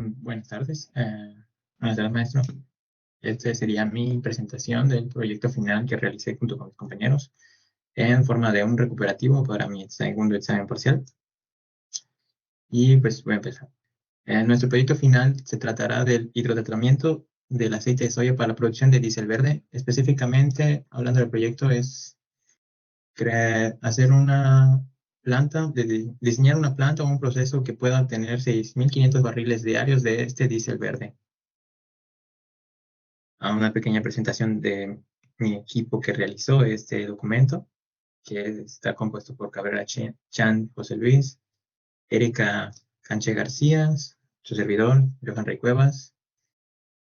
Buenas tardes. Buenas tardes, maestro. Esta sería mi presentación del proyecto final que realicé junto con mis compañeros en forma de un recuperativo para mi segundo examen parcial. Y pues voy a empezar. Nuestro proyecto final se tratará del hidrotratamiento del aceite de soya para la producción de diésel verde. Específicamente, hablando del proyecto, es hacer una planta, diseñar una planta o un proceso que pueda obtener 6.500 barriles diarios de este diésel verde. A una pequeña presentación de mi equipo que realizó este documento, que está compuesto por Cabrera Chan José Luis, Erika Canche García, su servidor, Johan Rey Cuevas,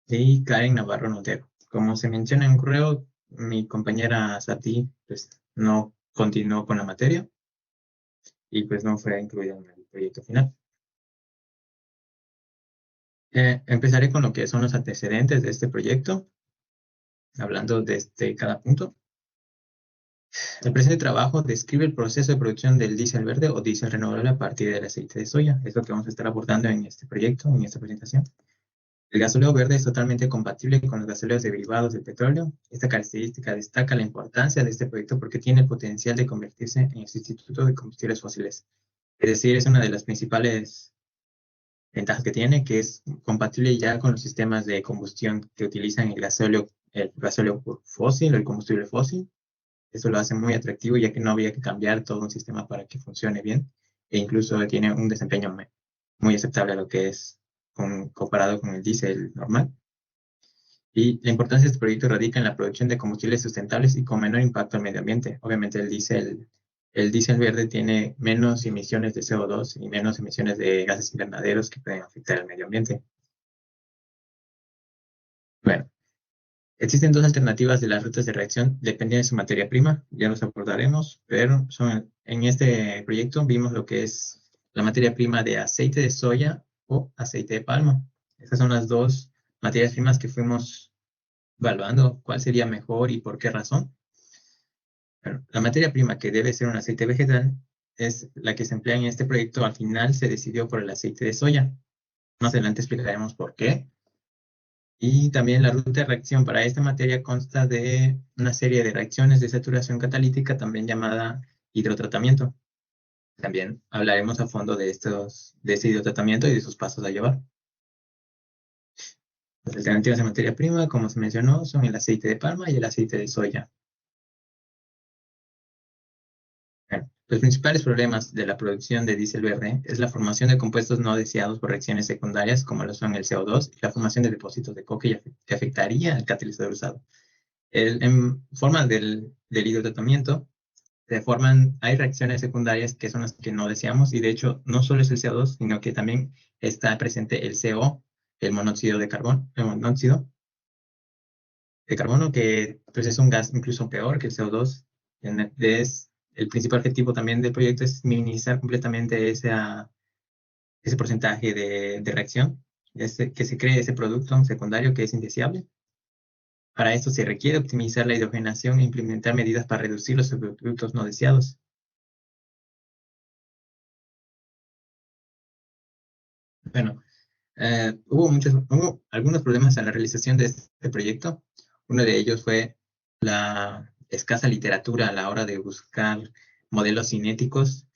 y Karen Navarro Notero. Como se menciona en el correo, mi compañera Sati pues, no continuó con la materia y pues no fue incluida en el proyecto final. Empezaré con lo que son los antecedentes de este proyecto, hablando de cada punto. El presente trabajo describe el proceso de producción del diésel verde o diésel renovable a partir del aceite de soya. Es lo que vamos a estar abordando en este proyecto, en esta presentación. El gasóleo verde es totalmente compatible con los gasóleos derivados del petróleo. Esta característica destaca la importancia de este proyecto porque tiene el potencial de convertirse en el sustituto de combustibles fósiles. Es decir, es una de las principales ventajas que tiene, que es compatible ya con los sistemas de combustión que utilizan el gasóleo fósil o el combustible fósil. Eso lo hace muy atractivo, ya que no había que cambiar todo un sistema para que funcione bien, e incluso tiene un desempeño muy aceptable a lo que es comparado con el diésel normal. Y la importancia de este proyecto radica en la producción de combustibles sustentables y con menor impacto al medio ambiente. Obviamente el diésel verde tiene menos emisiones de CO2 y menos emisiones de gases invernaderos que pueden afectar al medio ambiente. Bueno, existen dos alternativas de las rutas de reacción, dependiendo de su materia prima, ya los abordaremos, pero en este proyecto vimos lo que es la materia prima de aceite de soya o aceite de palma. Estas son las dos materias primas que fuimos evaluando cuál sería mejor y por qué razón. Bueno, la materia prima que debe ser un aceite vegetal es la que se emplea en este proyecto. Al final se decidió por el aceite de soya. Más adelante explicaremos por qué. Y también la ruta de reacción para esta materia consta de una serie de reacciones de saturación catalítica, también llamada hidrotratamiento. También hablaremos a fondo de este hidrotratamiento y de sus pasos a llevar. Las alternativas de materia prima, como se mencionó, son el aceite de palma y el aceite de soya. Bueno, los principales problemas de la producción de diésel verde es la formación de compuestos no deseados por reacciones secundarias, como lo son el CO2, y la formación de depósitos de coque que afectaría al catalizador usado. En forma del hidrotratamiento, hay reacciones secundarias que son las que no deseamos, y de hecho no solo es el CO2, sino que también está presente el CO, el monóxido de carbono, que pues, es un gas incluso peor que el CO2. El principal objetivo también del proyecto es minimizar completamente ese porcentaje de reacción, que se cree ese producto secundario que es indeseable. Para esto se requiere optimizar la hidrogenación e implementar medidas para reducir los subproductos no deseados. Bueno, hubo algunos problemas en la realización de este proyecto. Uno de ellos fue la escasa literatura a la hora de buscar modelos cinéticos,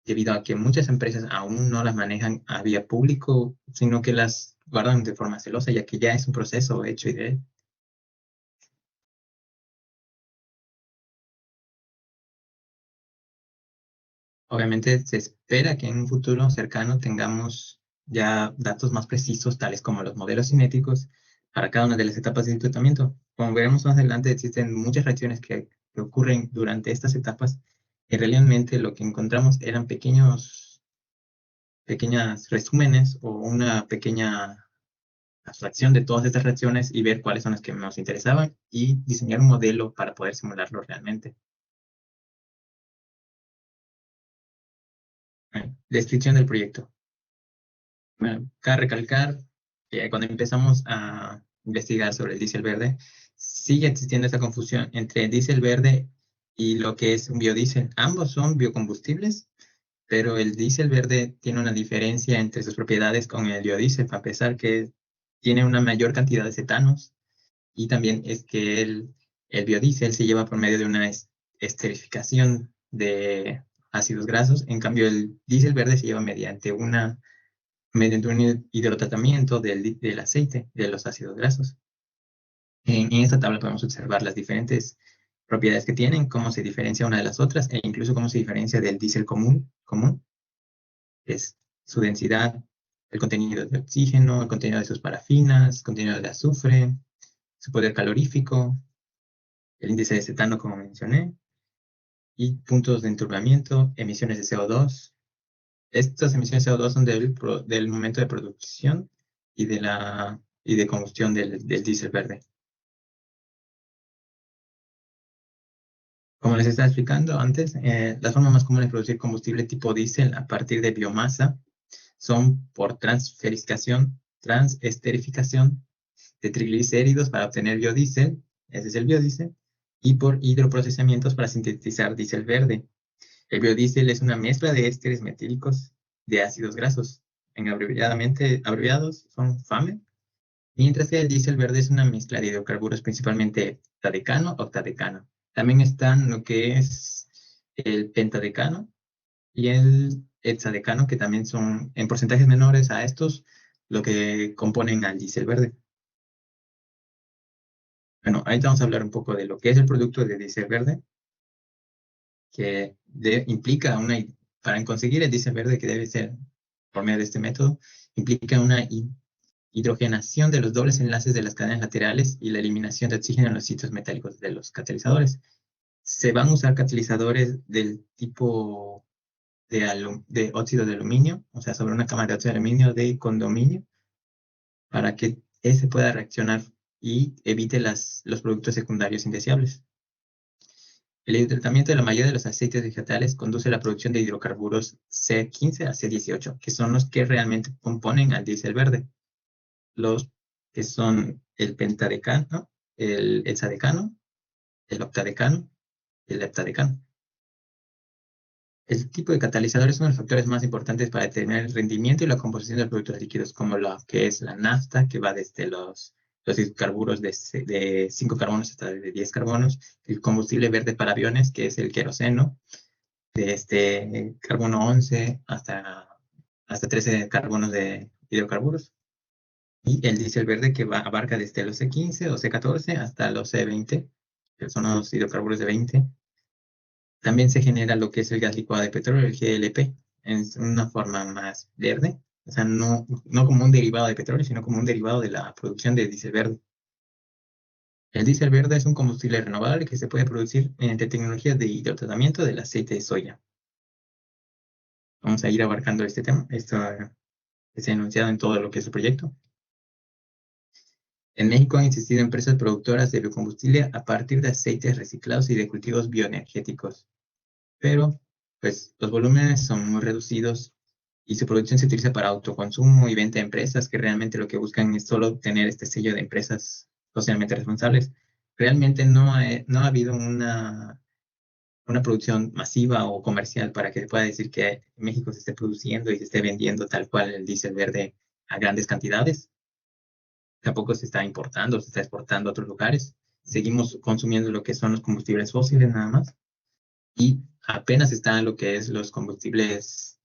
debido a que muchas empresas aún no las manejan a vía público, sino que las guardan de forma celosa, ya que ya es un proceso hecho y de. Obviamente se espera que en un futuro cercano tengamos ya datos más precisos, tales como los modelos cinéticos, para cada una de las etapas de tratamiento. Como veremos más adelante, existen muchas reacciones que ocurren durante estas etapas, y realmente lo que encontramos eran pequeñas resúmenes o una pequeña abstracción de todas estas reacciones y ver cuáles son las que nos interesaban y diseñar un modelo para poder simularlo realmente. Bueno, descripción del proyecto. Bueno, cabe recalcar que cuando empezamos a investigar sobre el diésel verde, sigue existiendo esta confusión entre el diésel verde y lo que es un biodiesel. Ambos son biocombustibles, pero el diésel verde tiene una diferencia entre sus propiedades con el biodiesel, a pesar que tiene una mayor cantidad de cetanos, y también es que el biodiesel se lleva por medio de una esterificación de ácidos grasos. En cambio, el diésel verde se lleva mediante un hidrotratamiento del aceite, de los ácidos grasos. En esta tabla podemos observar las diferentes propiedades que tienen, cómo se diferencia una de las otras, e incluso cómo se diferencia del diésel común, que es su densidad, el contenido de oxígeno, el contenido de sus parafinas, contenido de azufre, su poder calorífico, el índice de cetano, como mencioné, y puntos de enturbamiento, emisiones de CO2. Estas emisiones de CO2 son del momento de producción y de combustión del diésel verde. Como les estaba explicando antes, las formas más comunes de producir combustible tipo diésel a partir de biomasa son por transesterificación de triglicéridos para obtener biodiesel, ese es el biodiesel, y por hidroprocesamientos para sintetizar diésel verde. El biodiesel es una mezcla de ésteres metílicos de ácidos grasos, abreviados son FAME, mientras que el diésel verde es una mezcla de hidrocarburos, principalmente heptadecano o octadecano. También están lo que es el pentadecano y el hexadecano, que también son en porcentajes menores a estos, lo que componen al diésel verde. Bueno, ahorita vamos a hablar un poco de lo que es el producto de diésel verde, que implica para conseguir el diésel verde, que debe ser por medio de este método, implica una hidrogenación de los dobles enlaces de las cadenas laterales y la eliminación de oxígeno en los sitios metálicos de los catalizadores. Se van a usar catalizadores del tipo de óxido de aluminio, o sea, sobre una cámara de óxido de aluminio de condominio, para que ese pueda reaccionar y evite los productos secundarios indeseables. El hidrotratamiento de la mayoría de los aceites vegetales conduce a la producción de hidrocarburos C15 a C18, que son los que realmente componen al diésel verde. Los que son el pentadecano, el hexadecano, el octadecano y el heptadecano. El tipo de catalizadores son los factores más importantes para determinar el rendimiento y la composición de los productos líquidos, como lo que es la nafta, que va desde los hidrocarburos de 5 carbonos hasta de 10 carbonos, el combustible verde para aviones, que es el queroseno, de carbono 11 hasta 13 carbonos de hidrocarburos, y el diésel verde, que abarca desde los C15 o C14 hasta los C20, que son los hidrocarburos de 20. También se genera lo que es el gas licuado de petróleo, el GLP, en una forma más verde, o sea, no como un derivado de petróleo, sino como un derivado de la producción de diésel verde. El diésel verde es un combustible renovable que se puede producir mediante tecnologías de hidrotratamiento del aceite de soya. Vamos a ir abarcando este tema, esto es enunciado en todo lo que es el proyecto. En México han existido empresas productoras de biocombustible a partir de aceites reciclados y de cultivos bioenergéticos, pero pues los volúmenes son muy reducidos y su producción se utiliza para autoconsumo y venta a empresas que realmente lo que buscan es solo tener este sello de empresas socialmente responsables. Realmente no ha habido una producción masiva o comercial para que se pueda decir que en México se esté produciendo y se esté vendiendo tal cual el diésel verde a grandes cantidades. Tampoco se está importando, se está exportando a otros lugares. Seguimos consumiendo lo que son los combustibles fósiles nada más. Y apenas están lo que es los combustibles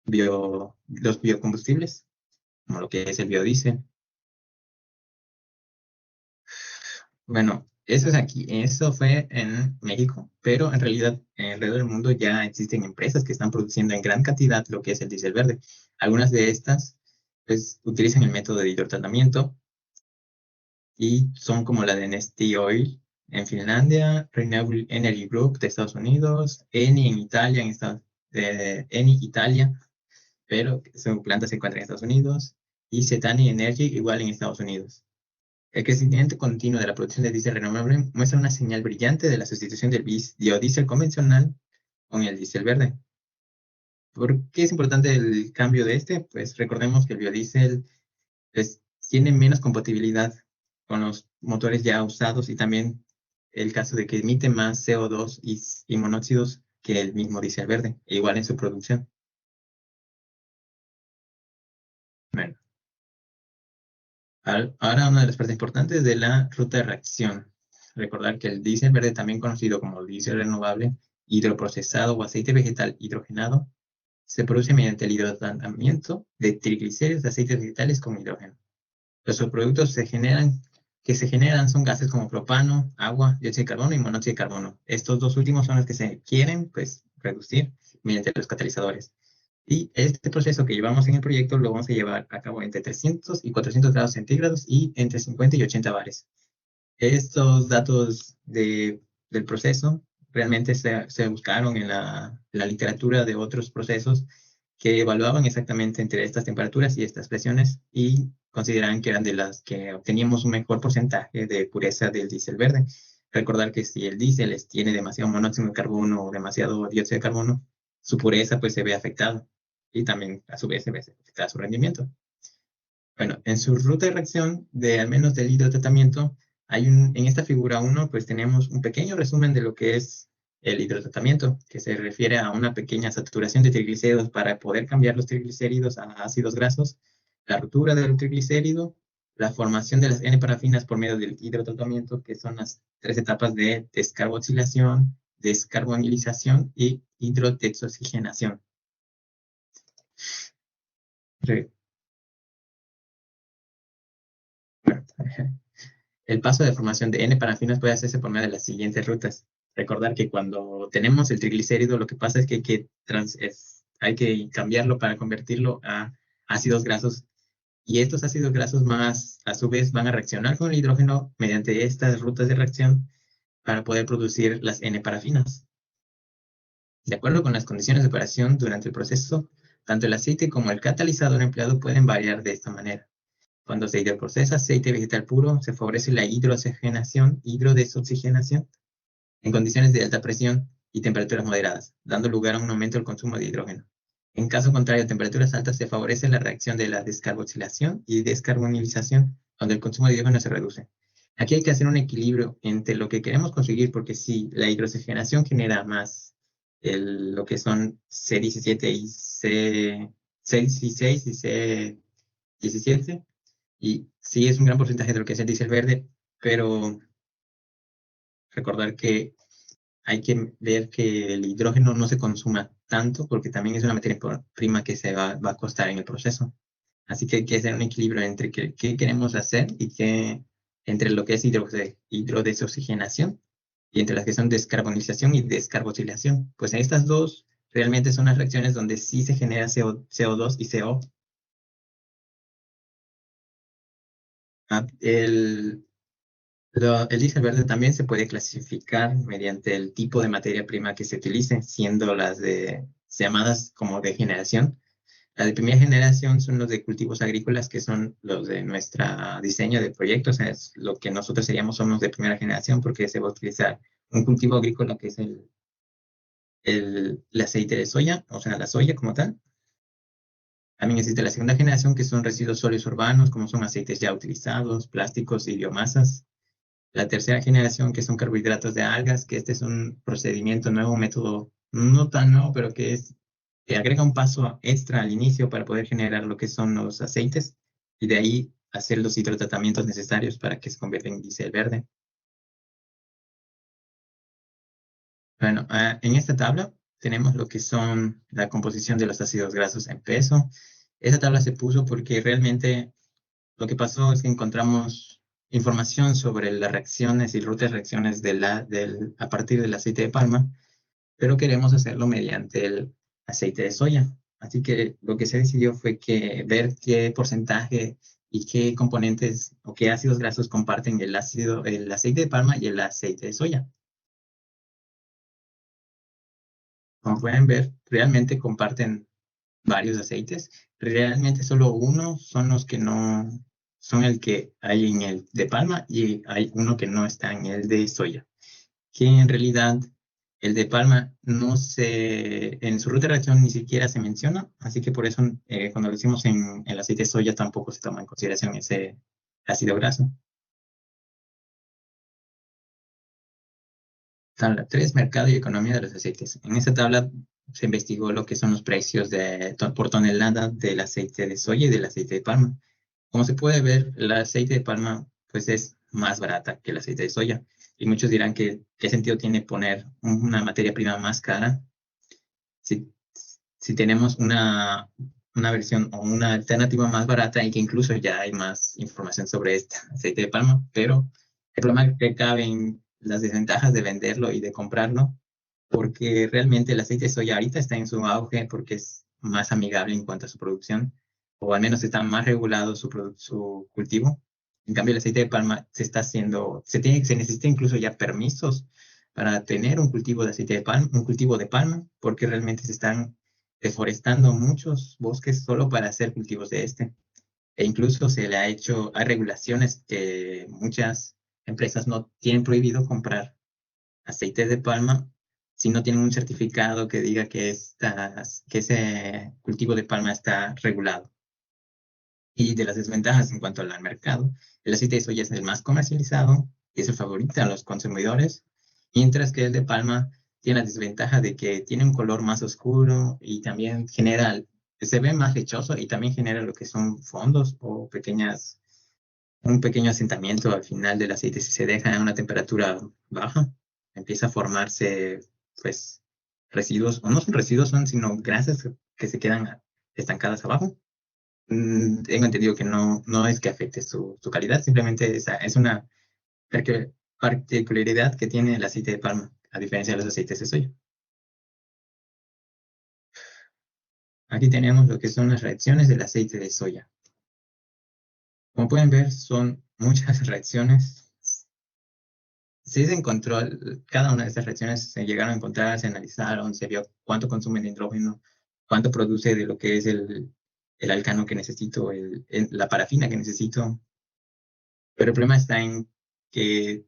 los biocombustibles, como lo que es el biodiesel. Bueno, eso fue en México, pero en realidad alrededor del mundo ya existen empresas que están produciendo en gran cantidad lo que es el diésel verde. Algunas de estas pues utilizan el método de hidrotratamiento y son como la de Neste Oil en Finlandia, Renewable Energy Group de Estados Unidos, Eni en Italia, Eni Italia, pero su planta se encuentra en Estados Unidos, y Cetani Energy igual en Estados Unidos. El crecimiento continuo de la producción de diésel renovable muestra una señal brillante de la sustitución del biodiesel convencional con el diésel verde. ¿Por qué es importante el cambio de este? Pues recordemos que el biodiesel pues, tiene menos compatibilidad con los motores ya usados, y también el caso de que emite más CO2 y monóxidos que el mismo diésel verde, igual en su producción. Bueno, ahora una de las partes importantes de la ruta de reacción. Recordar que el diésel verde, también conocido como diésel renovable, hidroprocesado o aceite vegetal hidrogenado, se produce mediante el hidrogenamiento de triglicéridos de aceites vegetales con hidrógeno. Los subproductos que se generan son gases como propano, agua, dióxido de carbono y monóxido de carbono. Estos dos últimos son los que se quieren, pues, reducir mediante los catalizadores. Y este proceso que llevamos en el proyecto lo vamos a llevar a cabo entre 300 y 400 grados centígrados y entre 50 y 80 bares. Estos datos del proceso realmente se buscaron en la literatura de otros procesos que evaluaban exactamente entre estas temperaturas y estas presiones y consideraban que eran de las que obteníamos un mejor porcentaje de pureza del diésel verde. Recordar que si el diésel tiene demasiado monóxido de carbono o demasiado dióxido de carbono, su pureza pues se ve afectada y también a su vez se ve afectada su rendimiento. Bueno, en su ruta de reacción de al menos del hidrotratamiento, en esta figura 1 pues tenemos un pequeño resumen de lo que es el hidrotratamiento, que se refiere a una pequeña saturación de triglicéridos para poder cambiar los triglicéridos a ácidos grasos, la ruptura del triglicérido, la formación de las N-parafinas por medio del hidrotratamiento, que son las 3 etapas de descarboxilación, descarbonilización y hidrodesoxigenación. El paso de formación de N-parafinas puede hacerse por medio de las siguientes rutas. Recordar que cuando tenemos el triglicérido, lo que pasa es que hay que cambiarlo para convertirlo a ácidos grasos. Y estos ácidos grasos más, a su vez, van a reaccionar con el hidrógeno mediante estas rutas de reacción para poder producir las N-parafinas. De acuerdo con las condiciones de operación durante el proceso, tanto el aceite como el catalizador empleado pueden variar de esta manera. Cuando se hidroprocesa aceite vegetal puro, se favorece la hidrodesoxigenación en condiciones de alta presión y temperaturas moderadas, dando lugar a un aumento del consumo de hidrógeno. En caso contrario, a temperaturas altas se favorece la reacción de la descarboxilación y descarbonilización, donde el consumo de hidrógeno se reduce. Aquí hay que hacer un equilibrio entre lo que queremos conseguir, porque si la hidroxigenación genera más lo que son C17 y C16 y C17, y sí es un gran porcentaje de lo que es el diésel verde, pero recordar que hay que ver que el hidrógeno no se consuma tanto porque también es una materia prima que se va a costar en el proceso. Así que hay que hacer un equilibrio entre qué queremos hacer y entre lo que es hidrodesoxigenación y entre las que son descarbonización y descarboxilación. Pues en estas dos realmente son las reacciones donde sí se genera CO2 y CO. El diésel verde también se puede clasificar mediante el tipo de materia prima que se utilice, siendo llamadas como de generación. Las de primera generación son los de cultivos agrícolas, que son los de nuestro diseño de proyectos. Es lo que nosotros somos de primera generación, porque se va a utilizar un cultivo agrícola que es el aceite de soya, o sea, la soya como tal. También existe la segunda generación, que son residuos sólidos urbanos, como son aceites ya utilizados, plásticos y biomasas. La tercera generación, que son carbohidratos de algas, que este es un procedimiento nuevo, un método no tan nuevo, pero que agrega un paso extra al inicio para poder generar lo que son los aceites y de ahí hacer los hidrotratamientos necesarios para que se convierta en diésel verde. Bueno, en esta tabla tenemos lo que son la composición de los ácidos grasos en peso. Esta tabla se puso porque realmente lo que pasó es que encontramos información sobre las reacciones y rutas de reacciones a partir del aceite de palma, pero queremos hacerlo mediante el aceite de soya. Así que lo que se decidió fue ver qué porcentaje y qué componentes o qué ácidos grasos comparten el aceite de palma y el aceite de soya. Como pueden ver, realmente comparten varios aceites. Realmente solo uno son los que no son el que hay en el de palma y hay uno que no está en el de soya. Que en realidad el de palma en su ruta de reacción ni siquiera se menciona, así que por eso cuando lo hicimos en el aceite de soya tampoco se toma en consideración ese ácido graso. Tabla 3, mercado y economía de los aceites. En esta tabla se investigó lo que son los precios por tonelada del aceite de soya y del aceite de palma. Como se puede ver, el aceite de palma pues es más barata que el aceite de soya. Y muchos dirán que qué sentido tiene poner una materia prima más cara si, si tenemos una versión o una alternativa más barata y que incluso ya hay más información sobre este aceite de palma, pero el problema que cabe en las desventajas de venderlo y de comprarlo, porque realmente el aceite de soya ahorita está en su auge porque es más amigable en cuanto a su producción, o al menos está más regulado su cultivo. En cambio, el aceite de palma se está haciendo, se necesita incluso ya permisos para tener un cultivo de aceite de palma, un cultivo de palma, porque realmente se están deforestando muchos bosques solo para hacer cultivos de este. E incluso se le ha hecho, hay regulaciones que muchas empresas no tienen prohibido comprar aceite de palma si no tienen un certificado que diga que ese cultivo de palma está regulado. Y de las desventajas en cuanto al mercado, el aceite de soya es el más comercializado y es el favorito a los consumidores, mientras que el de palma tiene la desventaja de que tiene un color más oscuro y también se ve más lechoso y también genera lo que son fondos o un pequeño asentamiento al final del aceite si se deja a una temperatura baja. Empieza a formarse, pues, residuos, o no son residuos, sino grasas que se quedan estancadas abajo. Tengo entendido que no es que afecte su calidad, simplemente es una particularidad que tiene el aceite de palma, a diferencia de los aceites de soya. Aquí tenemos lo que son las reacciones del aceite de soya. Como pueden ver, son muchas reacciones. Sí se encontró, cada una de estas reacciones se llegaron a encontrar, se analizaron, se vio cuánto consume de hidrógeno, cuánto produce de lo que es el alcano que necesito, la parafina que necesito. Pero el problema está en que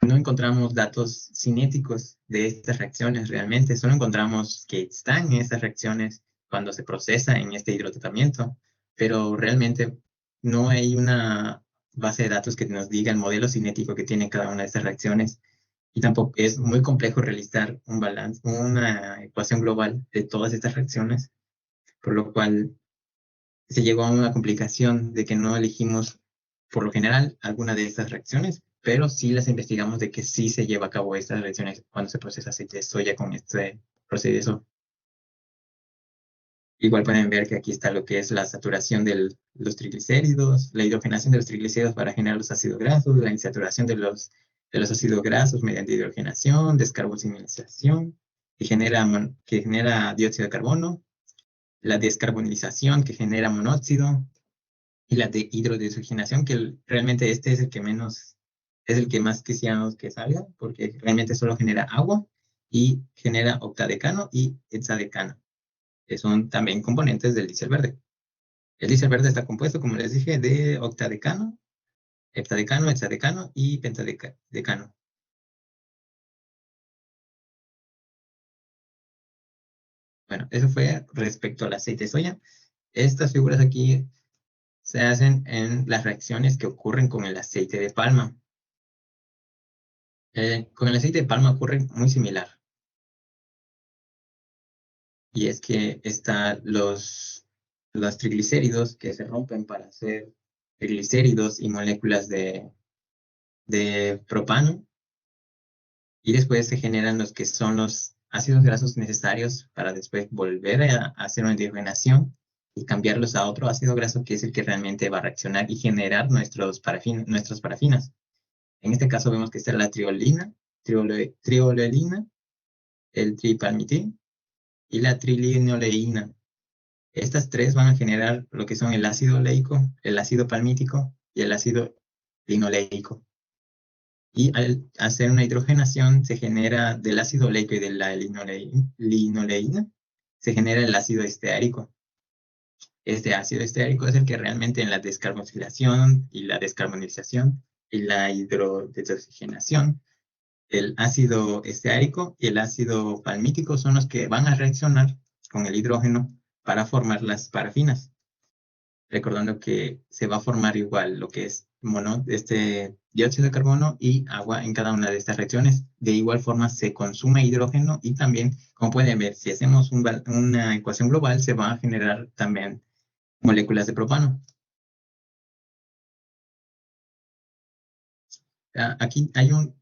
no encontramos datos cinéticos de estas reacciones realmente, solo encontramos que están en estas reacciones cuando se procesa en este hidrotratamiento, pero realmente no hay una base de datos que nos diga el modelo cinético que tiene cada una de estas reacciones y tampoco es muy complejo realizar un balance, una ecuación global de todas estas reacciones, por lo cual se llegó a una complicación de que no elegimos, por lo general, alguna de estas reacciones, pero sí las investigamos de que sí se lleva a cabo estas reacciones cuando se procesa aceite de soya con este proceso. Igual pueden ver que aquí está lo que es la saturación de los triglicéridos, la hidrogenación de los triglicéridos para generar los ácidos grasos, la insaturación de los ácidos grasos mediante hidrogenación, descarbonización, que genera dióxido de carbono, la descarbonización que genera monóxido, y la de hidrodesogenación, que realmente este es el que es el que más quisiéramos que salga, porque realmente solo genera agua y genera octadecano y hexadecano, que son también componentes del diésel verde. El diésel verde está compuesto, como les dije, de octadecano, heptadecano, hexadecano y pentadecano. Bueno, eso fue respecto al aceite de soya. Estas figuras aquí se hacen en las reacciones que ocurren con el aceite de palma. Con el aceite de palma ocurre muy similar. Y es que están los triglicéridos que se rompen para hacer triglicéridos y moléculas de propano. Y después se generan los que son los ácidos grasos necesarios para después volver a hacer una dihidrogenación y cambiarlos a otro ácido graso que es el que realmente va a reaccionar y generar nuestras parafinas. En este caso vemos que está la triolina, triolelina, el tripalmitil y la trilinoleína. Estas tres van a generar lo que son el ácido oleico, el ácido palmítico y el ácido linoleico. Y al hacer una hidrogenación se genera del ácido oleico y de la linoleína, se genera el ácido esteárico. Este ácido esteárico es el que realmente en la descarboxilación y la descarbonización y la hidrodesogenación, el ácido esteárico y el ácido palmítico son los que van a reaccionar con el hidrógeno para formar las parafinas. Recordando que se va a formar igual lo que es dióxido de carbono y agua en cada una de estas reacciones. De igual forma se consume hidrógeno y también, como pueden ver, si hacemos una ecuación global, se van a generar también moléculas de propano. Aquí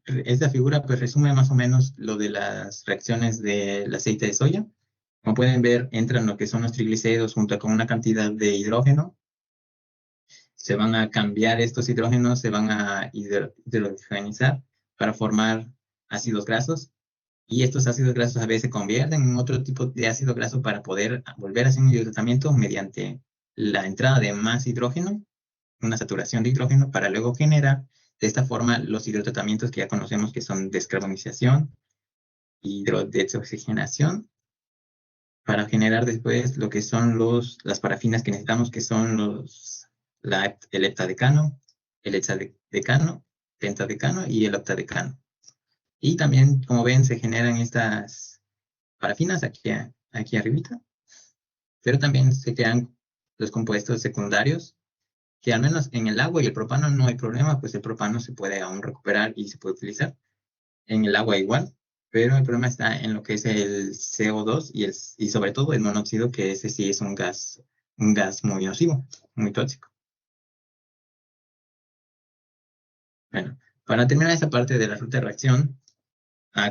esta figura pues resume más o menos lo de las reacciones del aceite de soya. Como pueden ver, entran lo que son los triglicéridos junto con una cantidad de hidrógeno. Se van a cambiar estos hidrógenos, se van a hidrogenizar para formar ácidos grasos. Y estos ácidos grasos a veces se convierten en otro tipo de ácido graso para poder volver a hacer un hidrotratamiento mediante la entrada de más hidrógeno, una saturación de hidrógeno, para luego generar de esta forma los hidrotratamientos que ya conocemos, que son descarbonización, hidrodesoxigenación, para generar después lo que son las parafinas que necesitamos, que son el heptadecano, el hexadecano, pentadecano y el octadecano. Y también, como ven, se generan estas parafinas aquí arribita, pero también se crean los compuestos secundarios, que al menos en el agua y el propano no hay problema, pues el propano se puede aún recuperar y se puede utilizar. En el agua igual, pero el problema está en lo que es el CO2 y sobre todo el monóxido, que ese sí es un gas muy nocivo, muy tóxico. Bueno, para terminar esa parte de la ruta de reacción,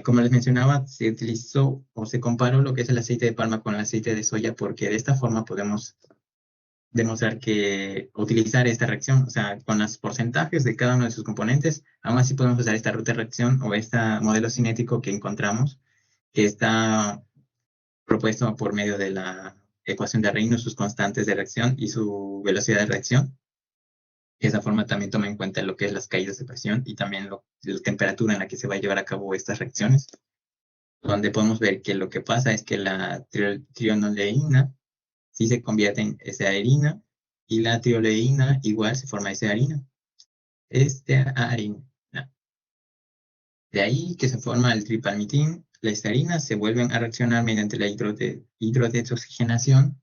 como les mencionaba, se utilizó o se comparó lo que es el aceite de palma con el aceite de soya, porque de esta forma podemos demostrar que utilizar esta reacción, o sea, con los porcentajes de cada uno de sus componentes, aún así podemos usar esta ruta de reacción o este modelo cinético que encontramos, que está propuesto por medio de la ecuación de Reynolds, sus constantes de reacción y su velocidad de reacción. De esa forma también toma en cuenta lo que es las caídas de presión y también la temperatura en la que se va a llevar a cabo estas reacciones, donde podemos ver que lo que pasa es que la trionoleína sí se convierte en S-arina y la trioleína igual se forma S-arina. Arina. De ahí que se forma el tripalmitín, la estarina se vuelven a reaccionar mediante la hidrodesoxigenación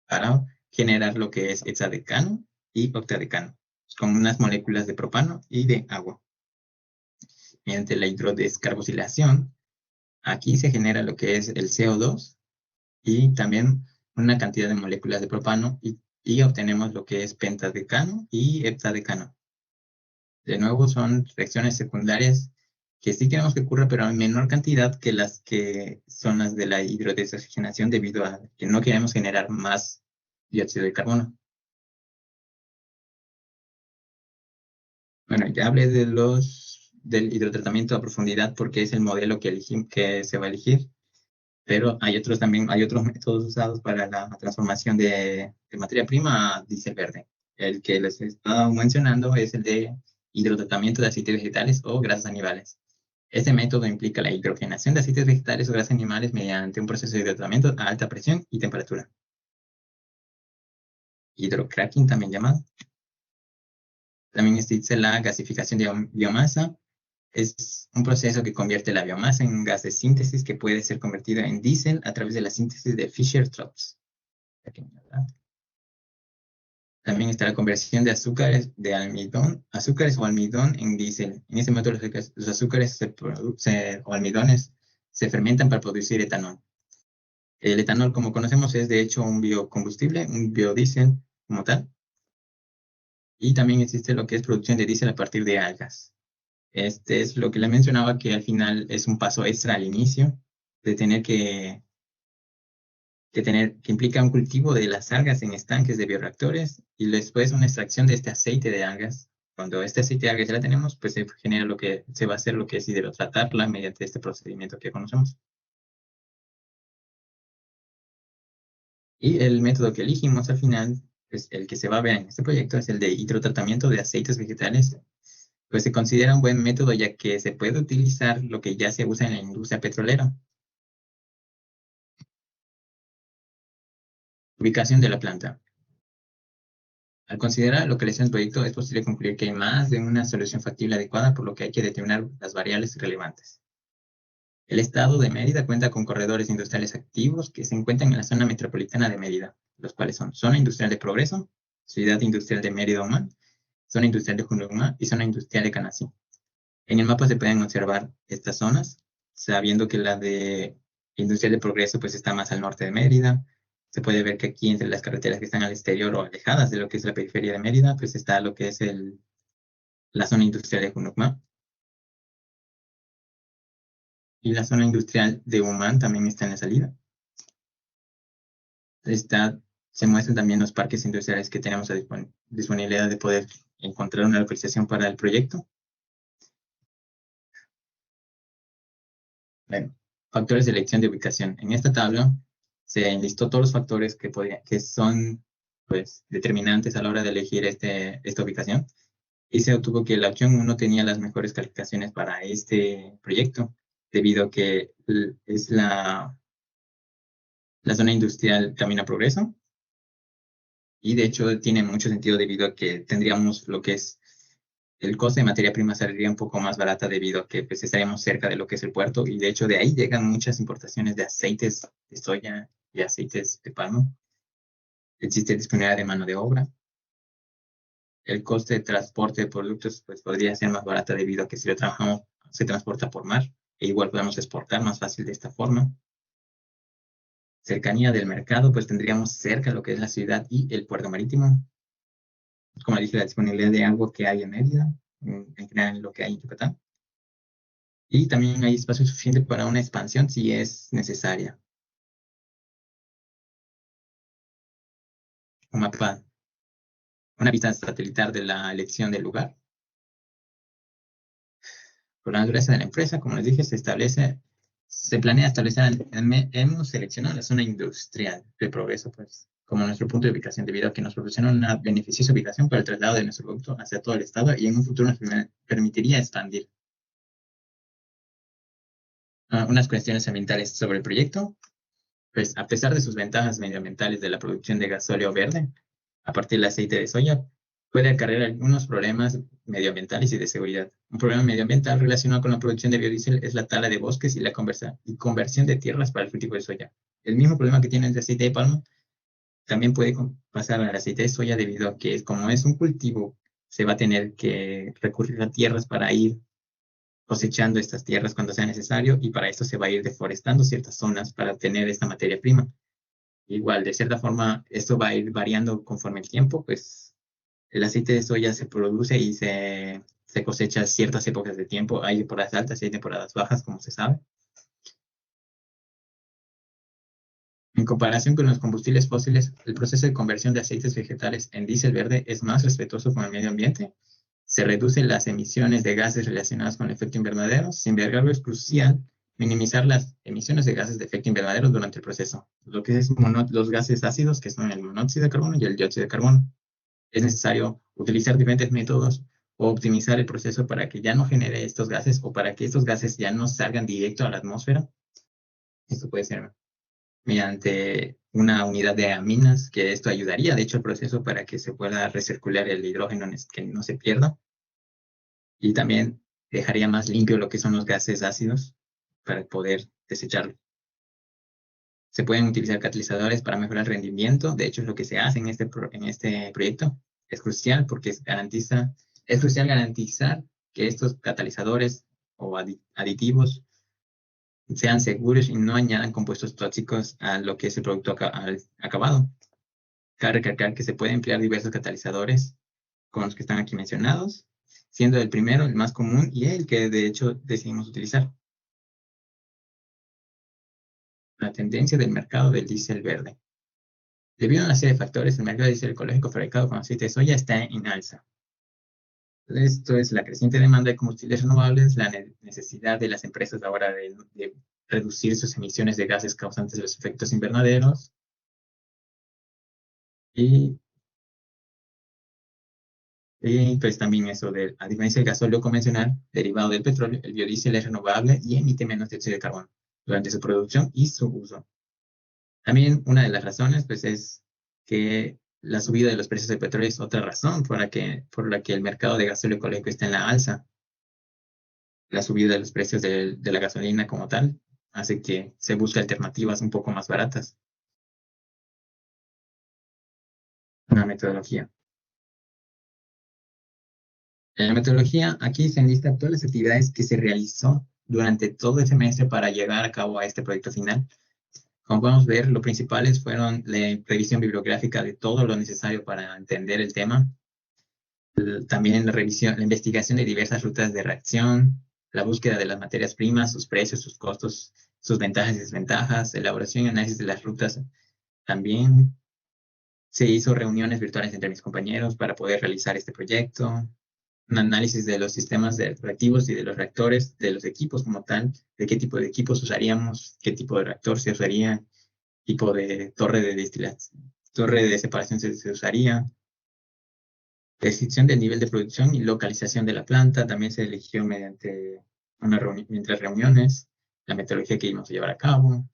para generar lo que es hexadecano y octadecano, con unas moléculas de propano y de agua. Mediante la hidrodescarboxilación, aquí se genera lo que es el CO2 y también una cantidad de moléculas de propano y obtenemos lo que es pentadecano y heptadecano. De nuevo, son reacciones secundarias que sí queremos que ocurra, pero en menor cantidad que las que son las de la hidrodesoxigenación, debido a que no queremos generar más dióxido de carbono. Bueno, ya hablé del hidrotratamiento a profundidad porque es el modelo que se va a elegir, pero hay otros métodos usados para la transformación de materia prima a diésel verde. El que les he estado mencionando es el de hidrotratamiento de aceites vegetales o grasas animales. Este método implica la hidrogenación de aceites vegetales o grasas animales mediante un proceso de hidrotratamiento a alta presión y temperatura. Hidrocracking, también llamado. También existe la gasificación de biomasa. Es un proceso que convierte la biomasa en un gas de síntesis que puede ser convertido en diésel a través de la síntesis de Fischer-Tropsch. También está la conversión de azúcares o almidón en diésel. En este método los azúcares o almidones se fermentan para producir etanol. El etanol, como conocemos, es de hecho un biocombustible, un biodiesel como tal. Y también existe lo que es producción de diésel a partir de algas. Este es lo que le mencionaba, que al final es un paso extra al inicio, de tener que implica un cultivo de las algas en estanques de bioreactores y después una extracción de este aceite de algas. Cuando este aceite de algas ya la tenemos, pues se genera se va a hacer lo que es hidrotratarla mediante este procedimiento que conocemos. Y el método que elegimos al final, pues el que se va a ver en este proyecto, es el de hidrotratamiento de aceites vegetales. Pues se considera un buen método ya que se puede utilizar lo que ya se usa en la industria petrolera. Ubicación de la planta. Al considerar lo que les en el proyecto, es posible concluir que hay más de una solución factible adecuada, por lo que hay que determinar las variables relevantes. El estado de Mérida cuenta con corredores industriales activos que se encuentran en la zona metropolitana de Mérida, los cuales son Zona Industrial de Progreso, Ciudad Industrial de Mérida Humán, zona industrial de Junucma y zona industrial de Canasí. En el mapa se pueden observar estas zonas, sabiendo que la de industrial de Progreso pues está más al norte de Mérida. Se puede ver que aquí entre las carreteras que están al exterior o alejadas de lo que es la periferia de Mérida, pues está lo que es la zona industrial de Junucma. Y la zona industrial de Humán también está en la salida. Se muestran también los parques industriales que tenemos a disponibilidad de poder encontrar una localización para el proyecto. Bueno, factores de elección de ubicación. En esta tabla se enlistó todos los factores que son pues, determinantes a la hora de elegir esta ubicación. Y se obtuvo que la opción 1 tenía las mejores calificaciones para este proyecto, debido a que es la zona industrial Camino a Progreso. Y de hecho tiene mucho sentido debido a que tendríamos lo que es el coste de materia prima saldría un poco más barata debido a que pues, estaríamos cerca de lo que es el puerto y de hecho de ahí llegan muchas importaciones de aceites de soya y aceites de palma. Existe disponibilidad de mano de obra. El coste de transporte de productos pues, podría ser más barata debido a que si lo trabajamos se transporta por mar e igual podemos exportar más fácil de esta forma. Cercanía del mercado, pues tendríamos cerca lo que es la ciudad y el puerto marítimo. Como dije, la disponibilidad de agua que hay en Mérida, en general lo que hay en Yucatán. Y también hay espacio suficiente para una expansión si es necesaria. Un mapa, una vista satelital de la elección del lugar. Por la naturaleza de la empresa, como les dije, se planea establecer, hemos seleccionado la zona industrial de Progreso, pues, como nuestro punto de ubicación, debido a que nos proporciona una beneficiosa ubicación para el traslado de nuestro producto hacia todo el estado y en un futuro nos permitiría expandir. Unas cuestiones ambientales sobre el proyecto. Pues a pesar de sus ventajas medioambientales de la producción de gasóleo verde a partir del aceite de soya, puede acarrear algunos problemas medioambientales y de seguridad. Un problema medioambiental relacionado con la producción de biodiesel es la tala de bosques y la conversión de tierras para el cultivo de soya. El mismo problema que tiene el de aceite de palma también puede pasar al aceite de soya debido a que como es un cultivo, se va a tener que recurrir a tierras para ir cosechando estas tierras cuando sea necesario y para esto se va a ir deforestando ciertas zonas para tener esta materia prima. Igual, de cierta forma, esto va a ir variando conforme el tiempo, pues el aceite de soya se produce y se cosecha a ciertas épocas de tiempo. Hay temporadas altas y hay temporadas bajas, como se sabe. En comparación con los combustibles fósiles, el proceso de conversión de aceites vegetales en diésel verde es más respetuoso con el medio ambiente. Se reducen las emisiones de gases relacionadas con el efecto invernadero. Sin embargo, es crucial minimizar las emisiones de gases de efecto invernadero durante el proceso. Lo que es los gases ácidos, que son el monóxido de carbono y el dióxido de carbono. Es necesario utilizar diferentes métodos o optimizar el proceso para que ya no genere estos gases o para que estos gases ya no salgan directo a la atmósfera. Esto puede ser mediante una unidad de aminas, que esto ayudaría, de hecho, al proceso para que se pueda recircular el hidrógeno, que no se pierda. Y también dejaría más limpio lo que son los gases ácidos para poder desecharlo. Se pueden utilizar catalizadores para mejorar el rendimiento. De hecho, es lo que se hace en este proyecto. Es crucial porque es crucial garantizar que estos catalizadores o aditivos sean seguros y no añadan compuestos tóxicos a lo que es el producto acabado. Cabe recalcar que se puede emplear diversos catalizadores con los que están aquí mencionados, siendo el primero el más común y el que de hecho decidimos utilizar. La tendencia del mercado del diésel verde. Debido a una serie de factores, el mercado de diésel ecológico fabricado con aceite de soya está en alza. Esto es la creciente demanda de combustibles renovables, la necesidad de las empresas ahora de reducir sus emisiones de gases causantes de los efectos invernaderos y pues también eso a diferencia del gasóleo convencional derivado del petróleo, el biodiesel es renovable y emite menos dióxido de carbono durante su producción y su uso. También una de las razones pues es que la subida de los precios del petróleo es otra razón por la que el mercado de gasóleo ecológico está en la alza. La subida de los precios de la gasolina como tal hace que se busque alternativas un poco más baratas. Una metodología. En la metodología, aquí se enlistan todas las actividades que se realizó durante todo el semestre para llegar a cabo a este proyecto final. Como podemos ver, lo principales fueron la revisión bibliográfica de todo lo necesario para entender el tema, también la revisión, la investigación de diversas rutas de reacción, la búsqueda de las materias primas, sus precios, sus costos, sus ventajas y desventajas, elaboración y análisis de las rutas. También se hizo reuniones virtuales entre mis compañeros para poder realizar este proyecto, un análisis de los sistemas de reactivos y de los reactores, de los equipos como tal, de qué tipo de equipos usaríamos, qué tipo de reactor se usaría, tipo de torre de destilación, torre de separación se usaría, descripción del nivel de producción y localización de la planta, también se eligió mediante mientras reuniones, la metodología que íbamos a llevar a cabo,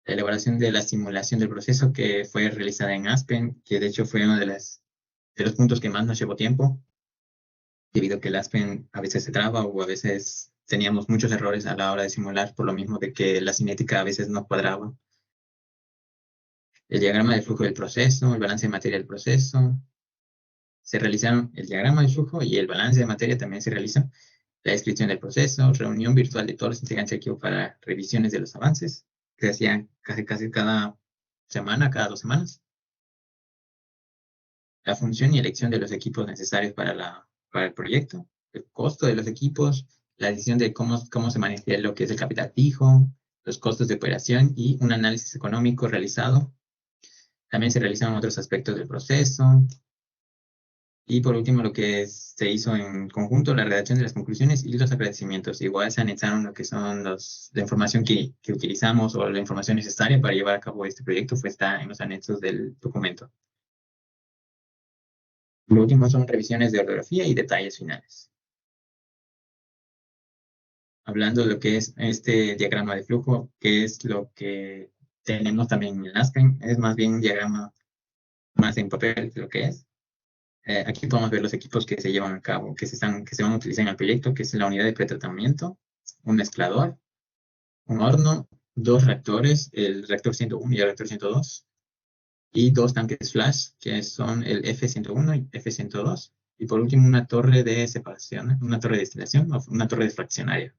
la elaboración de la simulación del proceso que fue realizada en Aspen, que de hecho fue uno de los puntos que más nos llevó tiempo, debido a que el Aspen a veces se traba o a veces teníamos muchos errores a la hora de simular, por lo mismo de que la cinética a veces no cuadraba. El diagrama de flujo del proceso, el balance de materia del proceso, se realizaron el diagrama de flujo y el balance de materia también se realizó, la descripción del proceso, reunión virtual de todos los integrantes del equipo para revisiones de los avances, que se hacían casi cada semana, cada 2 semanas, la función y elección de los equipos necesarios para el proyecto, el costo de los equipos, la decisión de cómo se maneja lo que es el capital fijo, los costos de operación y un análisis económico realizado. También se realizaron otros aspectos del proceso. Y por último, lo que se hizo en conjunto, la redacción de las conclusiones y los agradecimientos. Igual se anexaron lo que son la información que utilizamos o la información necesaria para llevar a cabo este proyecto, está en los anexos del documento. Lo último son revisiones de ortografía y detalles finales. Hablando de lo que es este diagrama de flujo, que es lo que tenemos también en Aspen, es más bien un diagrama más en papel que lo que es. Aquí podemos ver los equipos que se llevan a cabo, que se van a utilizar en el proyecto, que es la unidad de pretratamiento, un mezclador, un horno, dos reactores, el reactor 101 y el reactor 102, y dos tanques flash, que son el F101 y F102, y por último una torre de separación, una torre de destilación o una torre de fraccionaria.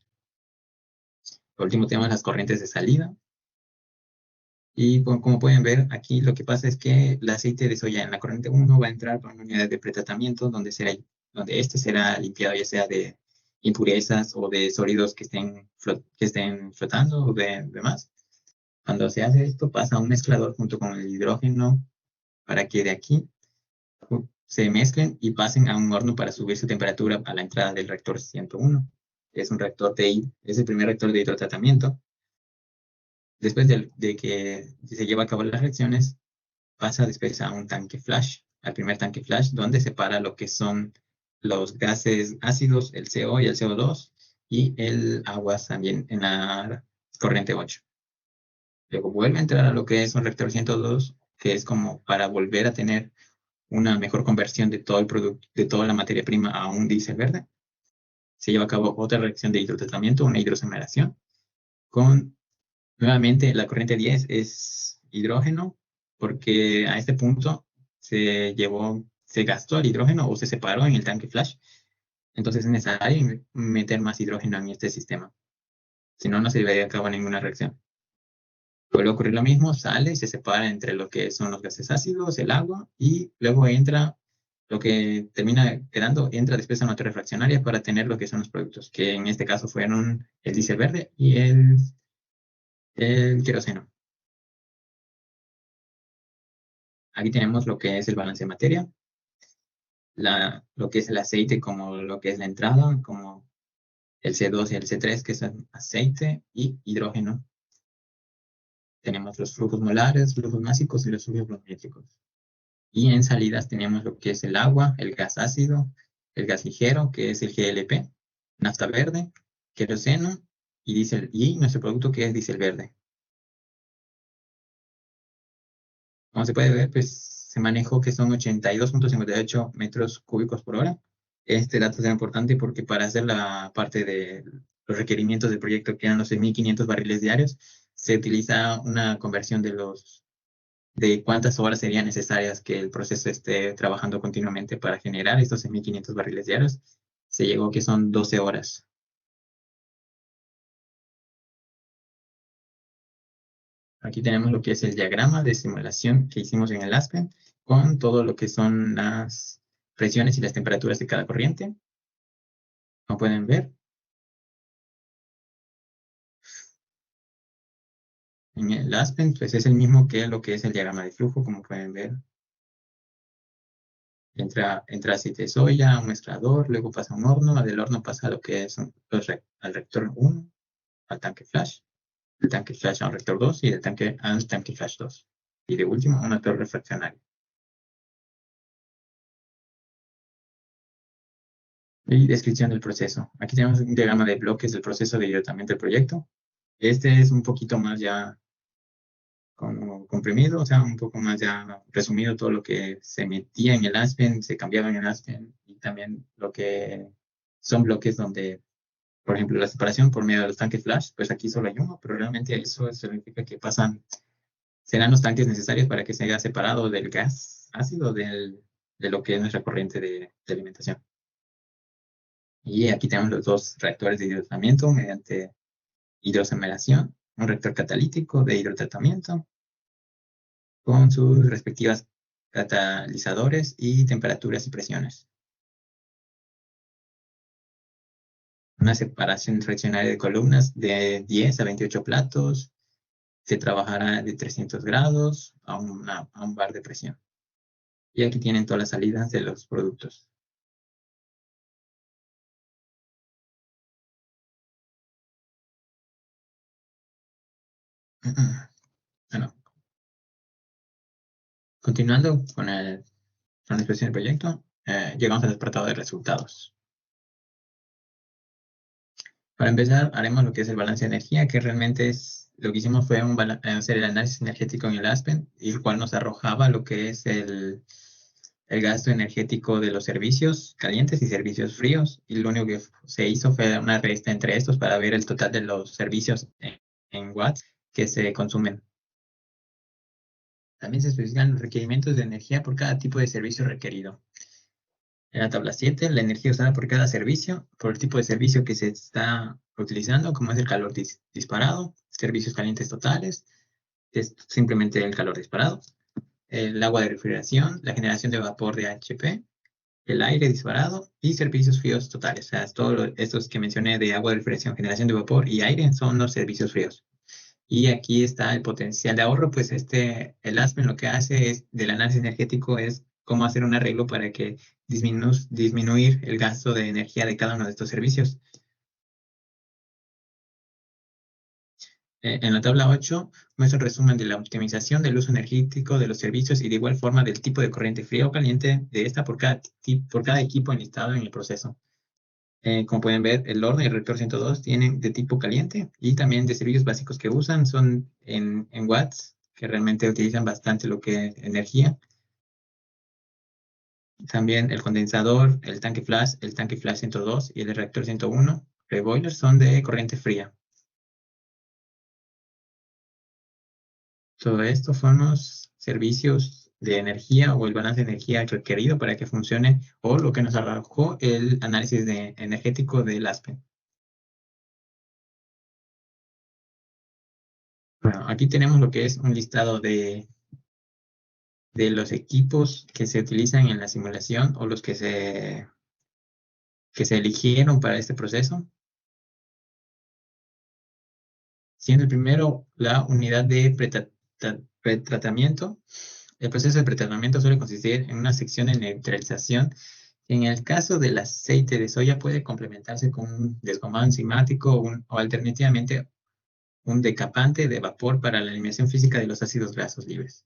Por último tenemos las corrientes de salida, y como pueden ver aquí lo que pasa es que el aceite de soya en la corriente 1 va a entrar por una unidad de pretratamiento donde este será limpiado ya sea de impurezas o de sólidos que estén flotando o de demás. Cuando se hace esto pasa a un mezclador junto con el hidrógeno para que de aquí se mezclen y pasen a un horno para subir su temperatura a la entrada del reactor 101. Es un reactor es el primer reactor de hidrotratamiento. Después de que se lleva a cabo las reacciones, pasa después a un tanque flash, al primer tanque flash, donde separa lo que son los gases ácidos, el CO y el CO2, y el agua también en la corriente 8. Luego vuelve a entrar a lo que es un reactor 102, que es como para volver a tener una mejor conversión de todo el producto, de toda la materia prima a un diésel verde. Se lleva a cabo otra reacción de hidrotratamiento, una hidrogeneración, con nuevamente la corriente 10 es hidrógeno, porque a este punto se gastó el hidrógeno o se separó en el tanque flash. Entonces es necesario meter más hidrógeno en este sistema. Si no, no se llevaría a cabo ninguna reacción. Vuelve a ocurrir lo mismo, sale y se separa entre lo que son los gases ácidos, el agua, y luego entra lo que termina quedando, entra después a una torre fraccionaria para tener lo que son los productos, que en este caso fueron el diésel verde y el queroseno. Aquí tenemos lo que es el balance de materia, lo que es el aceite como lo que es la entrada, como el C2 y el C3, que es aceite y hidrógeno. Tenemos los flujos molares, flujos másicos y los flujos volumétricos. Y en salidas tenemos lo que es el agua, el gas ácido, el gas ligero, que es el GLP, nafta verde, queroseno y diésel, y nuestro producto que es diésel verde. Como se puede ver, pues se manejó que son 82.58 metros cúbicos por hora. Este dato es importante porque para hacer la parte de los requerimientos del proyecto, que eran los 6.500 barriles diarios, se utiliza una conversión de cuántas horas serían necesarias que el proceso esté trabajando continuamente para generar estos 6.500 barriles diarios. Se llegó que son 12 horas. Aquí tenemos lo que es el diagrama de simulación que hicimos en el Aspen, con todo lo que son las presiones y las temperaturas de cada corriente. Como pueden ver, en el Aspen, pues es el mismo que lo que es el diagrama de flujo, como pueden ver. Entra aceite de soya, un mezclador, luego pasa a un horno, del horno pasa a lo que es al reactor 1, al tanque flash, el tanque flash a un reactor 2 y el tanque al tanque flash 2. Y de último, un motor refraccionario. Y descripción del proceso. Aquí tenemos un diagrama de bloques del proceso de hidratamiento del proyecto. Este es un poquito más ya como comprimido, o sea, un poco más ya resumido todo lo que se metía en el Aspen, se cambiaba en el Aspen, y también lo que son bloques donde, por ejemplo, la separación por medio de los tanques flash, pues aquí solo hay uno, pero realmente eso significa que serán los tanques necesarios para que se haya separado del gas ácido de lo que es nuestra corriente de alimentación. Y aquí tenemos los dos reactores de hidrotratamiento mediante hidrosamelación, un reactor catalítico de hidrotratamiento con sus respectivas catalizadores y temperaturas y presiones. Una separación fraccionaria de columnas de 10 a 28 platos. Se trabajará de 300 grados a un bar de presión. Y aquí tienen todas las salidas de los productos. Bueno, continuando con la expresión del proyecto, llegamos al apartado de resultados. Para empezar, haremos lo que es el balance de energía, que realmente lo que hicimos fue hacer el análisis energético en el Aspen, y el cual nos arrojaba lo que es el gasto energético de los servicios calientes y servicios fríos, y lo único que se hizo fue una resta entre estos para ver el total de los servicios en watts que se consumen. También se especifican los requerimientos de energía por cada tipo de servicio requerido. En la tabla 7, la energía usada por cada servicio, por el tipo de servicio que se está utilizando, como es el calor disparado, servicios calientes totales, es simplemente el calor disparado, el agua de refrigeración, la generación de vapor de HP, el aire disparado y servicios fríos totales. O sea, todos estos que mencioné de agua de refrigeración, generación de vapor y aire son los servicios fríos. Y aquí está el potencial de ahorro, pues el Aspen lo que hace es, del análisis energético, es cómo hacer un arreglo para que disminuir el gasto de energía de cada uno de estos servicios. En la tabla 8 muestra un resumen de la optimización del uso energético de los servicios y de igual forma del tipo de corriente fría o caliente de esta por cada equipo enlistado en el proceso. Como pueden ver, el horno y el reactor 102 tienen de tipo caliente, y también de servicios básicos que usan son en watts, que realmente utilizan bastante lo que es energía. También el condensador, el tanque flash 102 y el reactor 101, boiler, son de corriente fría. Todo esto son los servicios de energía o el balance de energía requerido para que funcione, o lo que nos arrojó el análisis energético del Aspen. Bueno, aquí tenemos lo que es un listado de los equipos que se utilizan en la simulación, o los que se eligieron para este proceso. Siendo el primero la unidad de pretratamiento. El proceso de pretratamiento suele consistir en una sección de neutralización. En el caso del aceite de soya puede complementarse con un desgomado enzimático o alternativamente un decapante de vapor para la eliminación física de los ácidos grasos libres.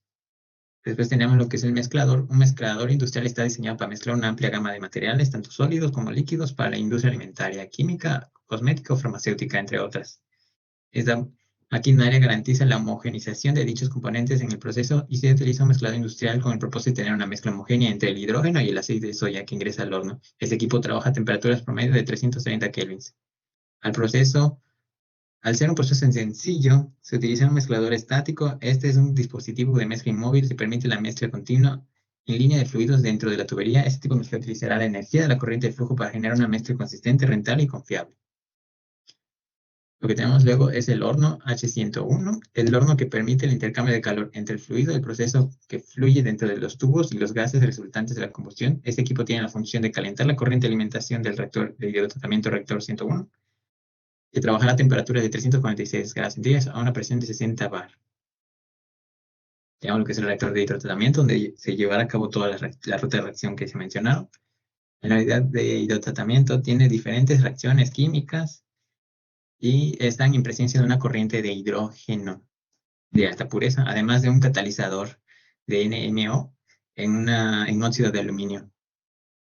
Después tenemos lo que es el mezclador. Un mezclador industrial está diseñado para mezclar una amplia gama de materiales, tanto sólidos como líquidos, para la industria alimentaria, química, cosmética o farmacéutica, entre otras. Esta maquinaria garantiza la homogenización de dichos componentes en el proceso, y se utiliza un mezclador industrial con el propósito de tener una mezcla homogénea entre el hidrógeno y el aceite de soya que ingresa al horno. Este equipo trabaja a temperaturas promedio de 330 kelvins. Al ser un proceso sencillo, se utiliza un mezclador estático. Este es un dispositivo de mezcla inmóvil que permite la mezcla continua en línea de fluidos dentro de la tubería. Este tipo de mezcla utilizará la energía de la corriente de flujo para generar una mezcla consistente, rentable y confiable. Lo que tenemos luego es el horno H101, el horno que permite el intercambio de calor entre el fluido del proceso que fluye dentro de los tubos y los gases resultantes de la combustión. Este equipo tiene la función de calentar la corriente de alimentación del reactor de hidrotratamiento reactor 101 y trabajar a temperaturas de 346 grados centígrados a una presión de 60 bar. Tenemos lo que es el reactor de hidrotratamiento, donde se llevará a cabo toda la ruta de reacción que se mencionaron. En la unidad de hidrotratamiento tiene diferentes reacciones químicas y están en presencia de una corriente de hidrógeno de alta pureza, además de un catalizador de NMO en óxido de aluminio,